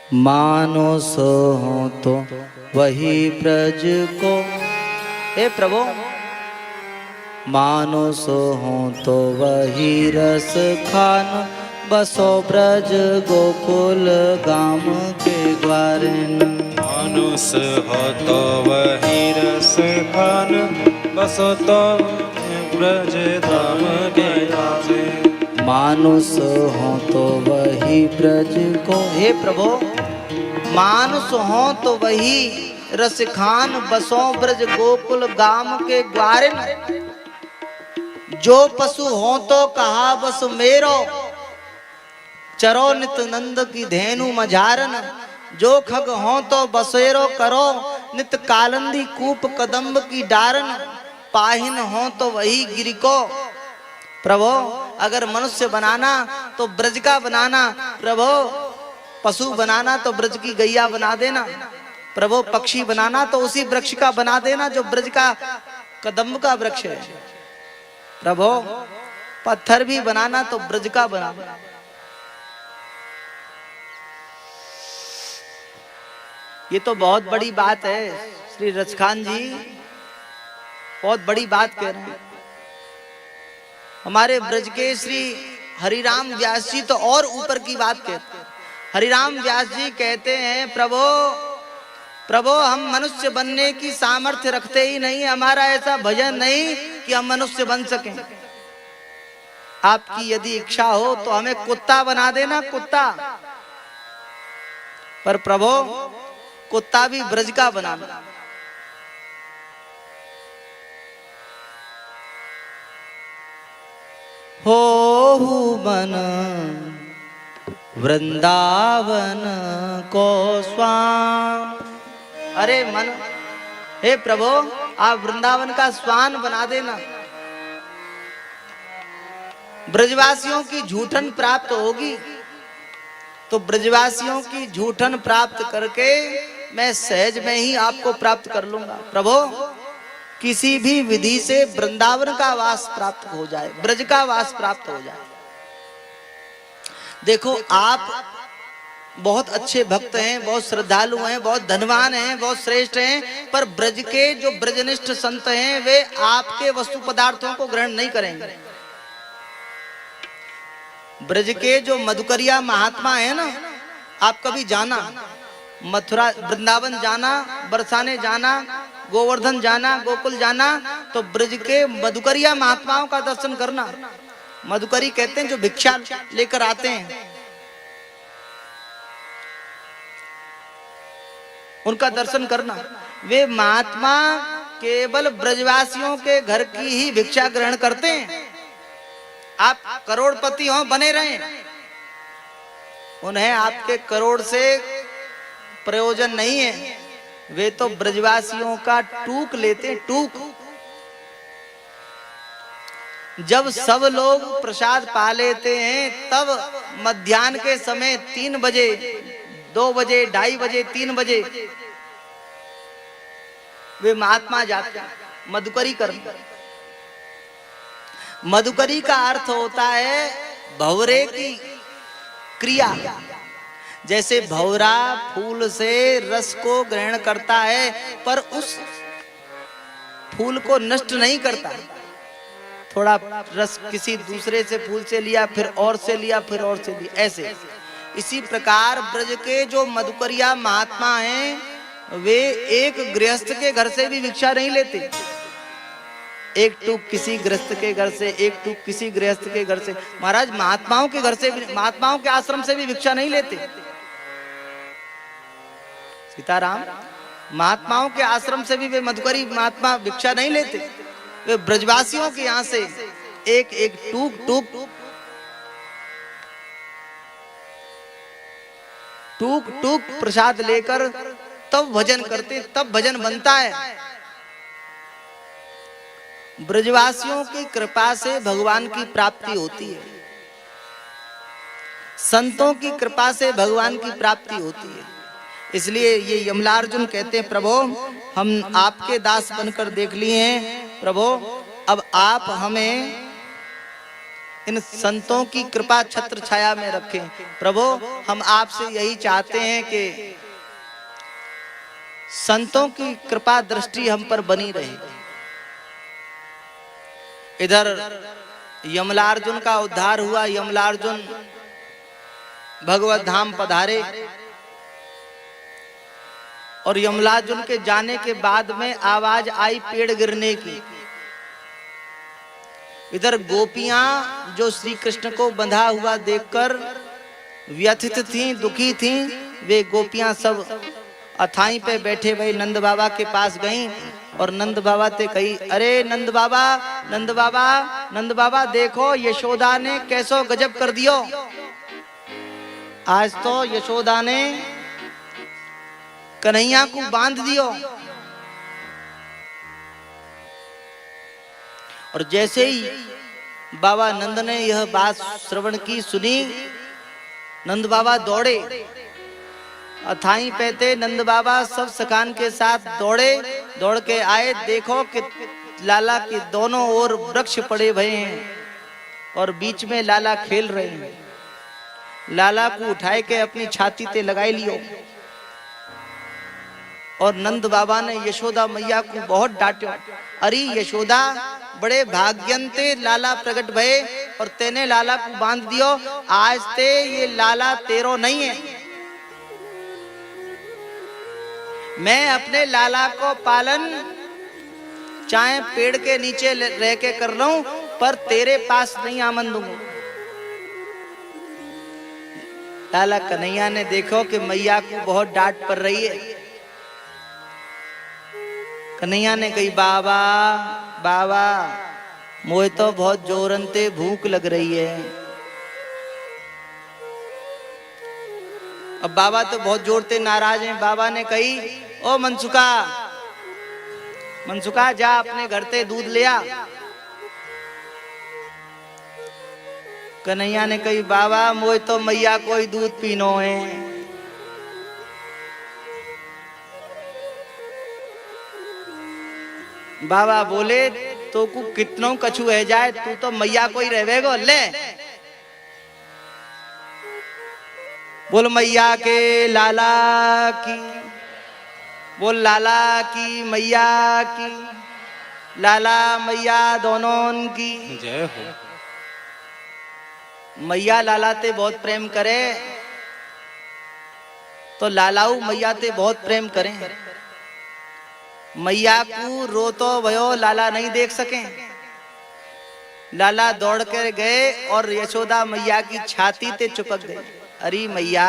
मानुष हो तो वही ब्रज को, हे प्रभु मानुष हो तो वही रस खान, बसो ब्रज गोकुल गाम के ग्वारिन। मानुष हो तो वही रस खान, बसो तो ब्रज धाम के ग्वारिन। मानुष हो तो वही ब्रज को, हे प्रभु मानुष हो तो वही रस खान, बसो ब्रज गोकुल गाम के ग्वारिन। जो पशु हो तो कहा बस मेरो, चरो नित नंद की धेनु मझारन। जो खग हो तो बसेरो करो, नित कालंदी कूप कदम्ब की डारन। पाहिन हो तो वही गिरि को, प्रभु अगर मनुष्य बनाना तो ब्रज का बनाना, प्रभु पशु बनाना तो ब्रज की गैया बना देना, प्रभु पक्षी बनाना तो उसी वृक्ष का बना देना जो ब्रज का कदम्ब का वृक्ष है। प्रभु पत्थर भी बनाना तो ब्रज का बना। ये तो बहुत बड़ी बात है श्री रचखान जी, बहुत बड़ी बात कह रहे हैं। हमारे ब्रज के श्री हरिराम व्यास जी तो और ऊपर की बात कहते हैं। हरिराम व्यास जी कहते हैं प्रभु प्रभु हम मनुष्य बनने की सामर्थ्य रखते ही नहीं, हमारा ऐसा भजन नहीं कि हम मनुष्य बन सकें। आपकी यदि इच्छा हो तो हमें कुत्ता बना देना, कुत्ता। पर प्रभु कुत्ता भी ब्रज का बनाना। हो मन वृंदावन को स्वान। अरे मन, हे प्रभु आप वृंदावन का स्वान बना देना। ब्रजवासियों की झूठन प्राप्त होगी तो ब्रजवासियों की झूठन प्राप्त करके मैं सहज में ही आपको प्राप्त कर लूंगा। प्रभु किसी भी विधि से वृंदावन का वास प्राप्त हो जाए, ब्रज का वास प्राप्त हो जाए। देखो आप बहुत अच्छे भक्त हैं, बहुत श्रद्धालु हैं, बहुत धनवान हैं, बहुत श्रेष्ठ हैं, पर ब्रज के जो ब्रजनिष्ठ संत हैं वे आपके वस्तु पदार्थों को ग्रहण नहीं करेंगे। ब्रज के जो मधुकरिया महात्मा है ना, आप कभी जाना, मथुरा वृंदावन जाना, बरसाने जाना, गोवर्धन जाना, गोकुल जाना, तो ब्रज के मधुकरिया महात्माओं का दर्शन करना। मधुकरी कहते हैं जो भिक्षा लेकर आते हैं, उनका दर्शन करना। वे महात्मा केवल ब्रजवासियों के घर की ही भिक्षा ग्रहण करते हैं। आप करोड़पति हो बने रहें, उन्हें आपके करोड़ से प्रयोजन नहीं है। वे तो ब्रजवासियों का टूक लेते, टूक। जब सब लोग प्रसाद पा लेते हैं तब मध्याह्न के समय 3 बजे, 2 बजे, 2:30 बजे, 3 बजे वे महात्मा जाते हैं मधुकरी करने। मधुकरी का अर्थ होता है भंवरे की क्रिया। जैसे भंवरा फूल से रस को ग्रहण करता है पर उस फूल को नष्ट नहीं करता, थोड़ा रस किसी दूसरे से फूल से लिया, फिर और से लिया, फिर और से लिया, ऐसे। इसी प्रकार ब्रज के जो मधुकरिया महात्मा हैं वे एक गृहस्थ के घर से भी भिक्षा नहीं लेते। एक टूक किसी गृहस्थ के घर से, एक टूक किसी गृहस्थ के घर से। महाराज महात्माओं के घर से, महात्माओं के आश्रम से भी भिक्षा नहीं लेते। सीताराम, महात्माओं के आश्रम से भी वे मधुकरी महात्मा भिक्षा नहीं लेते। वे ब्रजवासियों के यहाँ से एक एक टूक टूक टूक टूक प्रसाद लेकर तब भजन करते, तब भजन बनता है। ब्रजवासियों की कृपा से भगवान की प्राप्ति होती है, संतों की कृपा से भगवान की प्राप्ति होती है। इसलिए ये यमलार्जुन कहते हैं प्रभु हम आपके दास बनकर देख लिए हैं, प्रभु अब आप हमें इन संतों की कृपा छत्र छाया में रखें। प्रभु हम आपसे यही चाहते हैं कि संतों की कृपा दृष्टि हम पर बनी रहे। इधर यमलार्जुन का उद्धार हुआ, यमलार्जुन भगवत धाम पधारे और यमलार्जुन के जाने के बाद में आवाज आई पेड़ गिरने की। इधर गोपियां जो श्री कृष्ण को बंधा हुआ देखकर व्यथित थीं, दुखी थीं, वे गोपियां सब अथाई पे बैठे हुए नंद बाबा के पास गईं और नंद बाबा से कही, अरे नंद बाबा, नंद बाबा, नंद बाबा देखो यशोदा ने कैसो गजब कर दियो। आज तो यशोदा ने कन्हैया को बांध दियो। और जैसे ही बाबा नंद ने यह बात श्रवण की, सुनी, नंद बाबा दौड़े, अथाई पे नंद बाबा सब सखान के साथ दौड़े, दौड़ के आए। देखो कि लाला के दोनों ओर वृक्ष पड़े हुए हैं और बीच में लाला खेल रहे हैं। लाला को उठाए के अपनी छाती ते लगाई लियो और नंद बाबा ने यशोदा मैया को बहुत डांटो। अरे यशोदा, बड़े भाग्यंते लाला प्रकट भये और तेने लाला को बांध दियो। आज ते ये लाला तेरो नहीं है। मैं अपने लाला को पालन चाहे पेड़ के नीचे रह के कर लूं, पर तेरे पास नहीं आमन दूंगा। लाला कन्हैया ने देखो कि मैया को बहुत डांट पड़ रही है। कन्हैया ने कही, बाबा बाबा मोए तो बहुत जोरनते भूख लग रही है। अब बाबा तो बहुत जोर से नाराज हैं। बाबा ने कही, ओ मनसुखा, मनसुखा जा अपने घर से दूध ले आ। कन्हैया ने कही, बाबा मोए तो मैया को ही दूध पीनो है। बाबा बोले, तो को कितनों कछु है जाए, तू तो मैया को ही रहेगो। ले बोल मैया के लाला की, बोल लाला की मैया की, लाला मैया दोनों की जय हो। मैया लाला ते बहुत प्रेम करे तो लालाऊ मैया ते बहुत प्रेम करें। मैया को रो तो भयो लाला नहीं देख सके। लाला दौड़ कर गए और यशोदा मैया की छाती ते चिपक गए। अरे मैया,